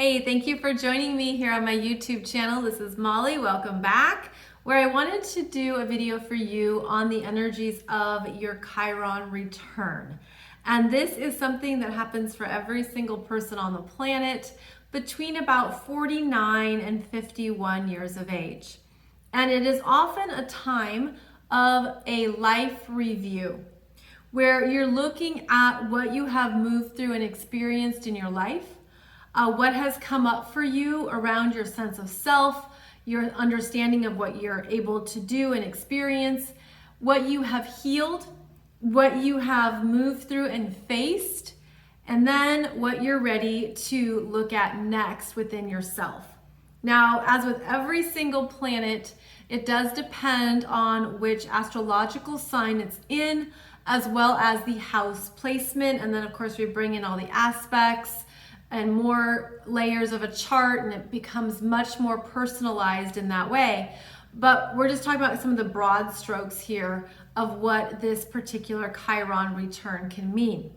Hey, thank you for joining me here on my YouTube channel. This is Molly. Welcome back, where I wanted to do a video for you on the energies of your Chiron return. And this is something that happens for every single person on the planet between about 49 and 51 years of age. And it is often a time of a life review, where you're looking at what you have moved through and experienced in your life, what has come up for you around your sense of self, your understanding of what you're able to do and experience, what you have healed, what you have moved through and faced, and then what you're ready to look at next within yourself. Now, as with every single planet, it does depend on which astrological sign it's in, as well as the house placement. And then of course we bring in all the aspects and more layers of a chart, and it becomes much more personalized in that way. But we're just talking about some of the broad strokes here of what this particular Chiron return can mean.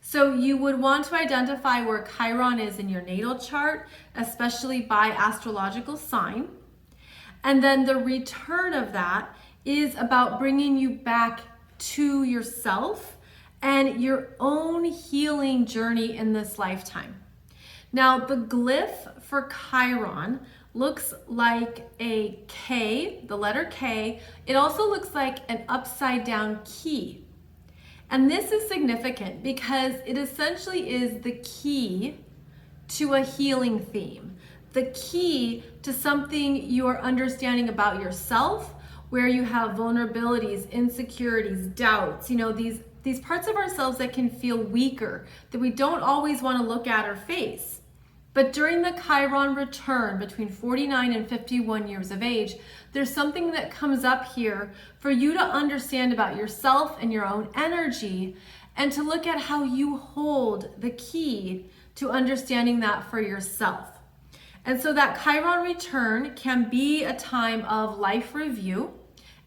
So you would want to identify where Chiron is in your natal chart, especially by astrological sign. And then the return of that is about bringing you back to yourself and your own healing journey in this lifetime. Now, the glyph for Chiron looks like a K, the letter K. It also looks like an upside down key. And this is significant because it essentially is the key to a healing theme, the key to something you're understanding about yourself, where you have vulnerabilities, insecurities, doubts, these parts of ourselves that can feel weaker, that we don't always want to look at or face. But during the Chiron return between 49 and 51 years of age, there's something that comes up here for you to understand about yourself and your own energy, and to look at how you hold the key to understanding that for yourself. And so that Chiron return can be a time of life review,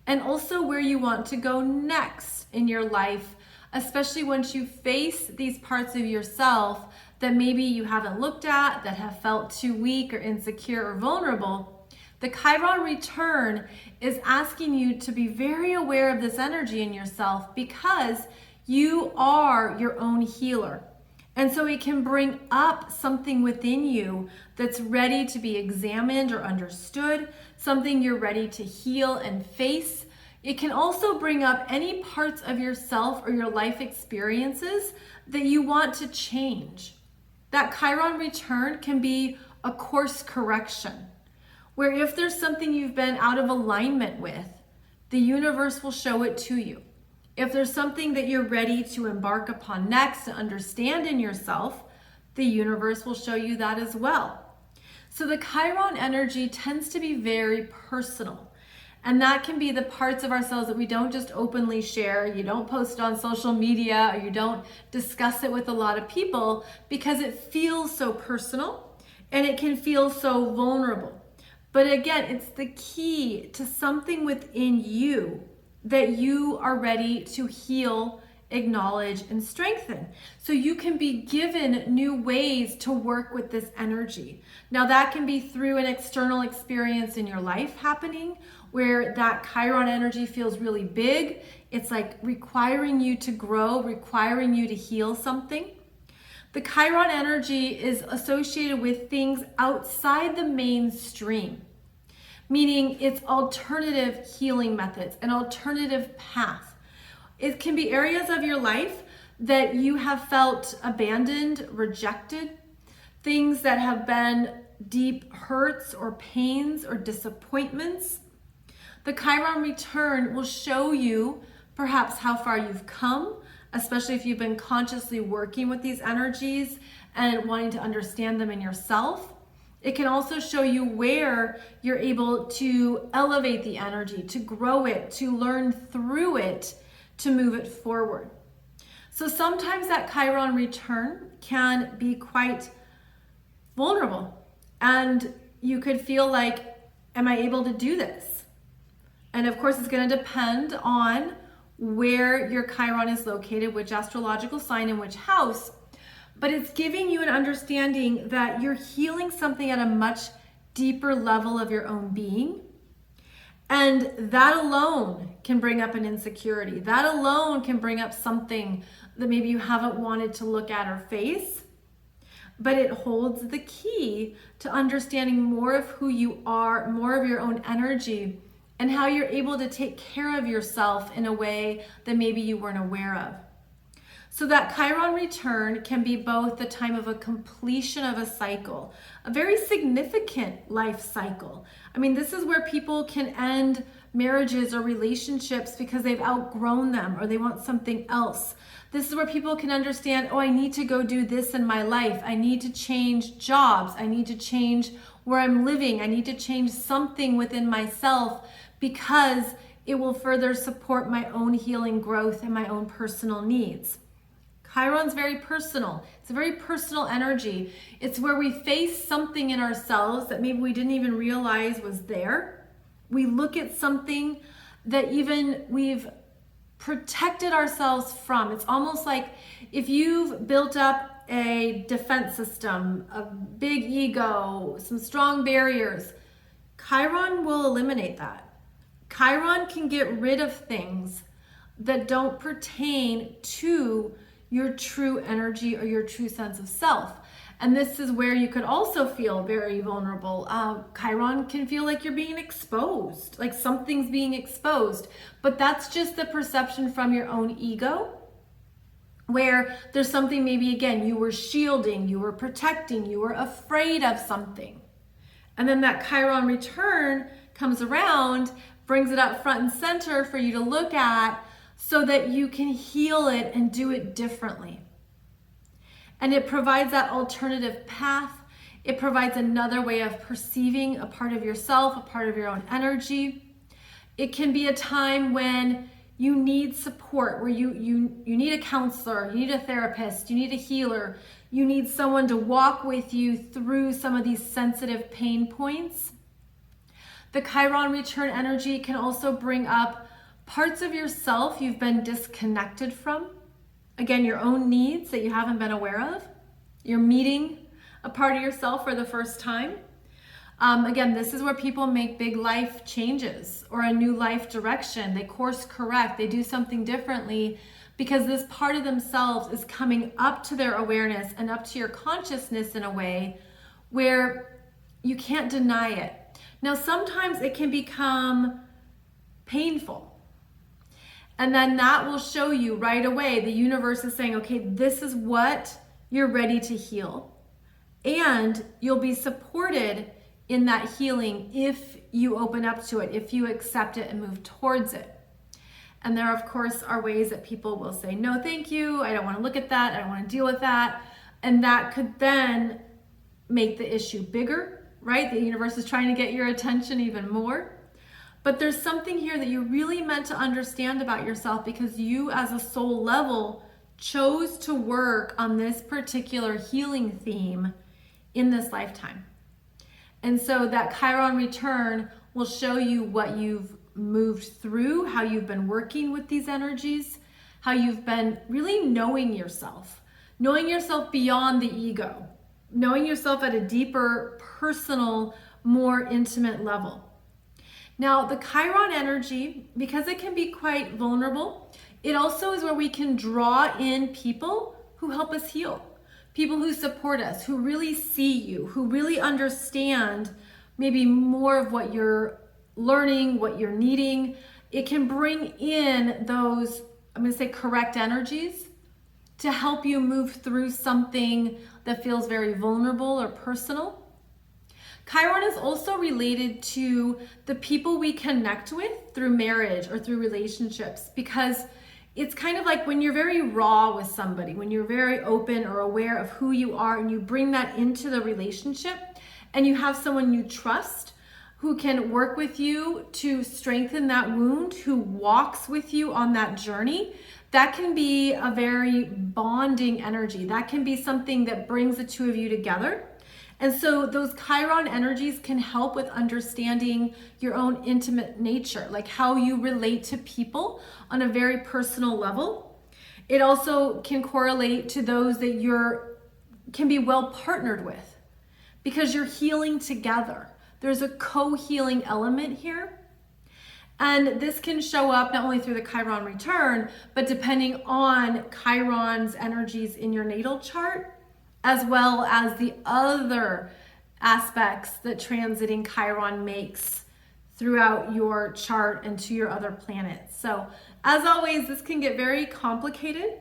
and also where you want to go next in your life, especially once you face these parts of yourself that maybe you haven't looked at, that have felt too weak or insecure or vulnerable. The Chiron return is asking you to be very aware of this energy in yourself, because you are your own healer. And so it can bring up something within you that's ready to be examined or understood, something you're ready to heal and face. It can also bring up any parts of yourself or your life experiences that you want to change. That Chiron return can be a course correction, where if there's something you've been out of alignment with, the universe will show it to you. If there's something that you're ready to embark upon next to understand in yourself, the universe will show you that as well. So the Chiron energy tends to be very personal. And that can be the parts of ourselves that we don't just openly share. You don't post it on social media, or you don't discuss it with a lot of people, because it feels so personal and it can feel so vulnerable. But again, it's the key to something within you that you are ready to heal, acknowledge, and strengthen. So you can be given new ways to work with this energy. Now that can be through an external experience in your life happening, where that Chiron energy feels really big. It's like requiring you to grow, requiring you to heal something. The Chiron energy is associated with things outside the mainstream, meaning it's alternative healing methods, an alternative path. It can be areas of your life that you have felt abandoned, rejected, things that have been deep hurts or pains or disappointments. The Chiron return will show you perhaps how far you've come, especially if you've been consciously working with these energies and wanting to understand them in yourself. It can also show you where you're able to elevate the energy, to grow it, to learn through it, to move it forward. So sometimes that Chiron return can be quite vulnerable, and you could feel like, am I able to do this? And of course, it's going to depend on where your Chiron is located, which astrological sign and which house. but it's giving you an understanding that you're healing something at a much deeper level of your own being. And that alone can bring up an insecurity. That alone can bring up something that maybe you haven't wanted to look at or face. But it holds the key to understanding more of who you are, more of your own energy, and how you're able to take care of yourself in a way that maybe you weren't aware of. So that Chiron return can be both the time of a completion of a cycle, a very significant life cycle. I mean, this is where people can end marriages or relationships because they've outgrown them or they want something else. This is where people can understand, oh, I need to go do this in my life. I need to change jobs. I need to change where I'm living. I need to change something within myself because it will further support my own healing growth and my own personal needs. Chiron's very personal. It's a very personal energy. It's where we face something in ourselves that maybe we didn't even realize was there. We look at something that even we've protected ourselves from. It's almost like if you've built up a defense system, a big ego, some strong barriers, Chiron will eliminate that. Chiron can get rid of things that don't pertain to your true energy or your true sense of self. And this is where you could also feel very vulnerable. Chiron can feel like you're being exposed, like something's being exposed, but that's just the perception from your own ego, where there's something maybe, again, you were shielding, you were protecting, you were afraid of something. And then that Chiron return comes around, brings it up front and center for you to look at, so that you can heal it and do it differently. And it provides that alternative path. It provides another way of perceiving a part of yourself, a part of your own energy. It can be a time when you need support, where you need a counselor, you need a therapist, you need a healer, you need someone to walk with you through some of these sensitive pain points. The Chiron return energy can also bring up parts of yourself you've been disconnected from. Again, your own needs that you haven't been aware of. You're meeting a part of yourself for the first time. Again, this is where people make big life changes or a new life direction. They course correct, they do something differently because this part of themselves is coming up to their awareness and up to your consciousness in a way where you can't deny it. Now, sometimes it can become painful. And then that will show you right away, the universe is saying, okay, this is what you're ready to heal. And you'll be supported in that healing if you open up to it, if you accept it and move towards it. And there, of course, are ways that people will say, no, thank you. I don't want to look at that. I don't want to deal with that. And that could then make the issue bigger, right? The universe is trying to get your attention even more. But there's something here that you're really meant to understand about yourself because you as a soul level chose to work on this particular healing theme in this lifetime. And so that Chiron return will show you what you've moved through, how you've been working with these energies, how you've been really knowing yourself beyond the ego, knowing yourself at a deeper, personal, more intimate level. Now, the Chiron energy, because it can be quite vulnerable, it also is where we can draw in people who help us heal, people who support us, who really see you, who really understand maybe more of what you're learning, what you're needing. It can bring in those, I'm going to say, correct energies to help you move through something that feels very vulnerable or personal. Chiron is also related to the people we connect with through marriage or through relationships, because it's kind of like when you're very raw with somebody, when you're very open or aware of who you are and you bring that into the relationship and you have someone you trust who can work with you to strengthen that wound, who walks with you on that journey, that can be a very bonding energy. That can be something that brings the two of you together. And so those Chiron energies can help with understanding your own intimate nature, like how you relate to people on a very personal level. It also can correlate to those that you're can be well partnered with because you're healing together. There's a co-healing element here. And this can show up not only through the Chiron return, but depending on Chiron's energies in your natal chart, as well as the other aspects that transiting Chiron makes throughout your chart and to your other planets. So as always, this can get very complicated,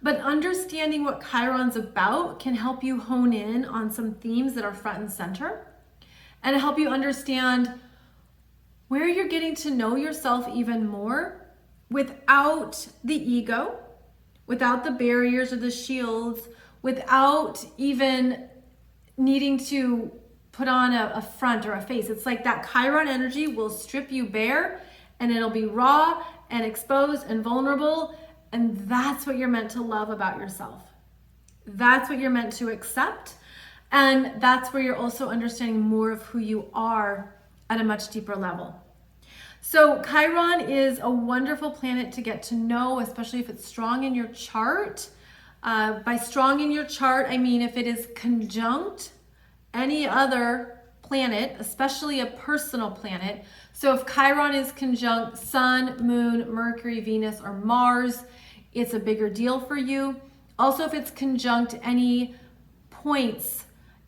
but understanding what Chiron's about can help you hone in on some themes that are front and center and help you understand where you're getting to know yourself even more without the ego, without the barriers or the shields, without even needing to put on a front or a face. It's like that Chiron energy will strip you bare and it'll be raw and exposed and vulnerable. And that's what you're meant to love about yourself. That's what you're meant to accept. And that's where you're also understanding more of who you are at a much deeper level. So Chiron is a wonderful planet to get to know, especially if it's strong in your chart. By strong in your chart, I mean if it is conjunct any other planet, especially a personal planet. So if Chiron is conjunct Sun, Moon, Mercury, Venus, or Mars, it's a bigger deal for you. Also, if it's conjunct any points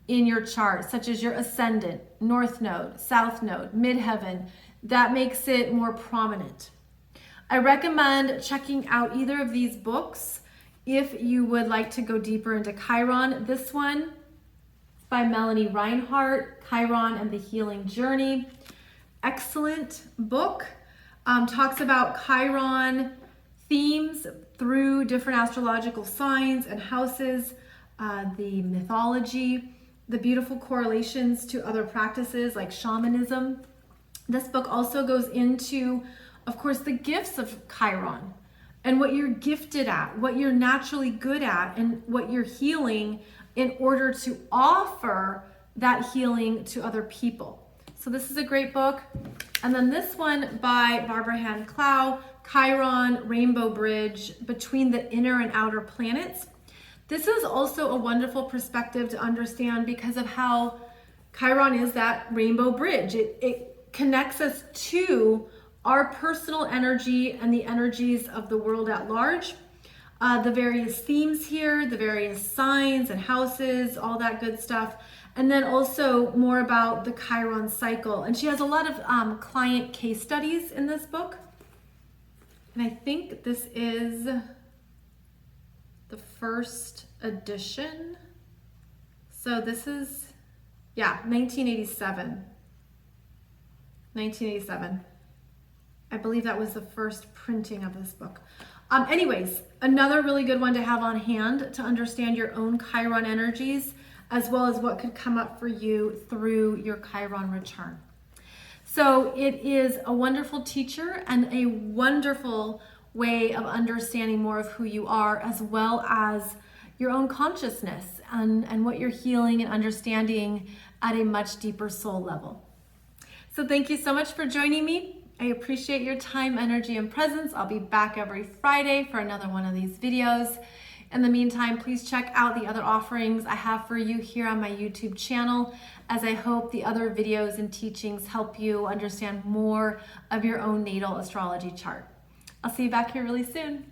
in your chart, such as your ascendant, north node, south node, midheaven, that makes it more prominent. I recommend checking out either of these books if you would like to go deeper into Chiron. This one by Melanie Reinhardt, Chiron and the Healing Journey. Excellent book. Talks about Chiron themes through different astrological signs and houses, the mythology, the beautiful correlations to other practices like shamanism. This book also goes into, of course, the gifts of Chiron and what you're gifted at, what you're naturally good at, and what you're healing in order to offer that healing to other people. So this is a great book. And then this one by Barbara Hand Clow, Chiron Rainbow Bridge Between the Inner and Outer Planets. This is also a wonderful perspective to understand because of how Chiron is that rainbow bridge. It connects us to our personal energy and the energies of the world at large. The various themes here, the various signs and houses, all that good stuff. And then also more about the Chiron cycle. And she has a lot of client case studies in this book. And I think this is the first edition. So this is, 1987. 1987. I believe that was the first printing of this book. Anyways, another really good one to have on hand to understand your own Chiron energies, as well as what could come up for you through your Chiron return. So it is a wonderful teacher and a wonderful way of understanding more of who you are, as well as your own consciousness and what you're healing and understanding at a much deeper soul level. So thank you so much for joining me. I appreciate your time, energy, and presence. I'll be back every Friday for another one of these videos. In the meantime, please check out the other offerings I have for you here on my YouTube channel, as I hope the other videos and teachings help you understand more of your own natal astrology chart. I'll see you back here really soon.